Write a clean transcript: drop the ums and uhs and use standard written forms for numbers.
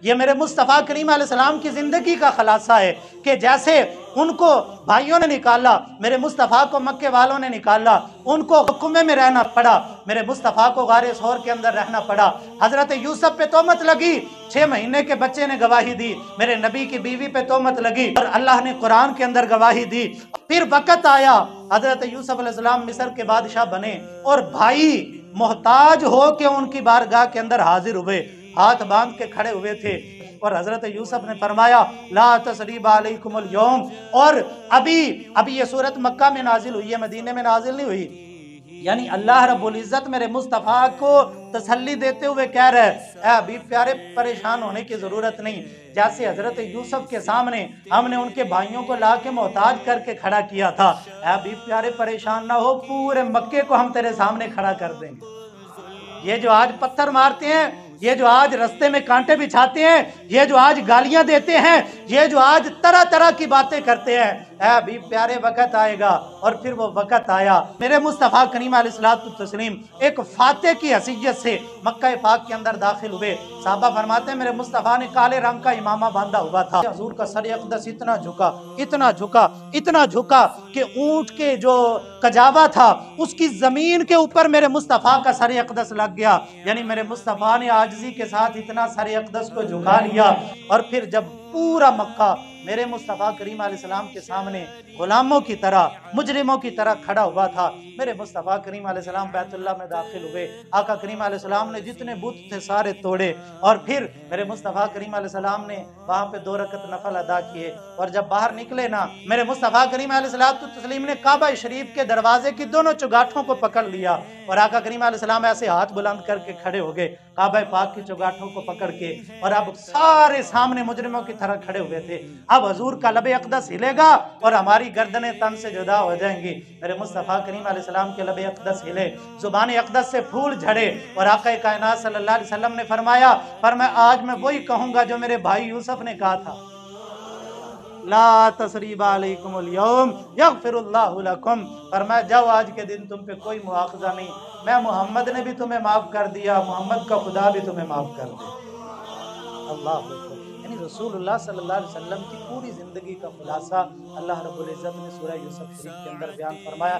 ये मेरे मुस्तफ़ा करीम अलैहिस्सलाम की ज़िंदगी का खुलासा है कि जैसे उनको भाइयों ने निकाला, मेरे मुस्तफ़ा को मक्के वालों ने निकाला, उनको हुक्म में रहना पड़ा, मेरे मुस्तफ़ा को गारे सौर के अंदर रहना पड़ा। हज़रत यूसुफ पे तोहमत लगी, 6 महीने के बच्चे ने गवाही दी, मेरे नबी की बीवी पे तोहमत लगी और अल्लाह ने कुरान के अंदर गवाही दी। फिर वक़्त आया, हज़रत यूसुफ अलैहिस्सलाम मिस्र के बादशाह बने और भाई मोहताज हो के उनकी बारगाह के अंदर हाजिर हुए, हाथ बांध के खड़े हुए थे और हजरत यूसुफ ने फरमाया ला तसरीबा अलैकुमुल यौम। और अभी ये सूरत मक्का में नाजिल हुई है, मदीने में नाजिल नहीं हुई। यानी अल्लाह रब्बुल इज्जत मेरे मुस्तफ़ा को तसल्ली देते हुए कह रहे हैं अभी प्यारे परेशान होने की जरूरत नहीं। जैसे हजरत यूसुफ के सामने हमने उनके भाइयों को ला के मोहताज करके खड़ा किया था, अभी प्यारे परेशान ना हो, पूरे मक्के को हम तेरे सामने खड़ा कर देंगे। ये जो आज पत्थर मारते हैं, ये जो आज रास्ते में कांटे बिछाते हैं, ये जो आज गालियां देते हैं, ये जो आज तरह तरह की बातें करते हैं, अभी प्यारे वक़्त आएगा। और फिर वो वक़्त आया, मेरे मुस्तफ़ा करीम अलैहिस्सलातु तस्लीम एक फाते की हैसियत से मक्का पाक के अंदर दाखिल हुए। साहबा फरमाते हैं मेरे मुस्तफ़ा ने काले रंग का इमामा बांधा हुआ था, हुजूर का सर अक़दस इतना झुका, इतना झुका, इतना झुका कि ऊंट के जो कजावा था उसकी जमीन के ऊपर मेरे मुस्तफ़ा का सर अक़दस लग गया। यानी मेरे मुस्तफ़ा ने आजिज़ी के साथ इतना सर अक़दस को झुका लिया। और फिर जब पूरा मक्का मेरे मुस्तफ़ा करीम अलैहिस्सलाम के सामने गुलामों की तरह, मुजरिमों की तरह खड़ा हुआ था, मेरे मुस्तफ़ा करीम अलैहिस्सलाम बैतुल्लाह में दाखिल हुए। आका करीम अलैहिस्सलाम ने जितने बुत थे सारे तोड़े और फिर मेरे मुस्तफ़ा करीम अलैहिस्सलाम ने वहाँ पे 2 रकत नफल अदा किए। और जब बाहर निकले ना, मेरे मुस्तफ़ा करीम अलैहिस्सलातु तस्लीम ने काबा शरीफ के दरवाजे की दोनों चौगाठों को पकड़ लिया और आका करीम अलैहिस्सलाम ऐसे हाथ बुलंद करके खड़े हो गए काबा पाक की चौगाठों को पकड़ के, और अब सारे सामने मुजरिमों की तरह खड़े हुए थे। अब हजूर का लबे अक़दस हिलेगा और हमारी गर्दनें तन से जुदा हो जाएंगी। मेरे मुस्तफ़ा करीम अलैहिस्सलाम के लबे अक़दस हिले, ज़ुबान अक़दस से फूल झड़े और आक़ा कायनात सल्लल्लाहु अलैहि वसल्लम ने फरमाया आज मैं वही कहूँगा जो मेरे भाई यूसुफ ने कहा था, ला तसरीबा अलैकुमुल यौम यग़फिरुल्लाहु लकुम। फरमाया जाओ, आज के दिन तुम पे कोई मुआख़ज़ा नहीं, मैं मोहम्मद ने भी तुम्हें माफ़ कर दिया, मोहम्मद का खुदा भी तुम्हें माफ़ कर दे। अल्लाह यानी रसूलुल्लाह सल्लल्लाहु अलैहि वसल्लम की पूरी ज़िंदगी का खुलासा अल्लाह रब्बुल इज़्ज़त ने सूरह यूसुफ शरीफ के अंदर बयान फरमाया।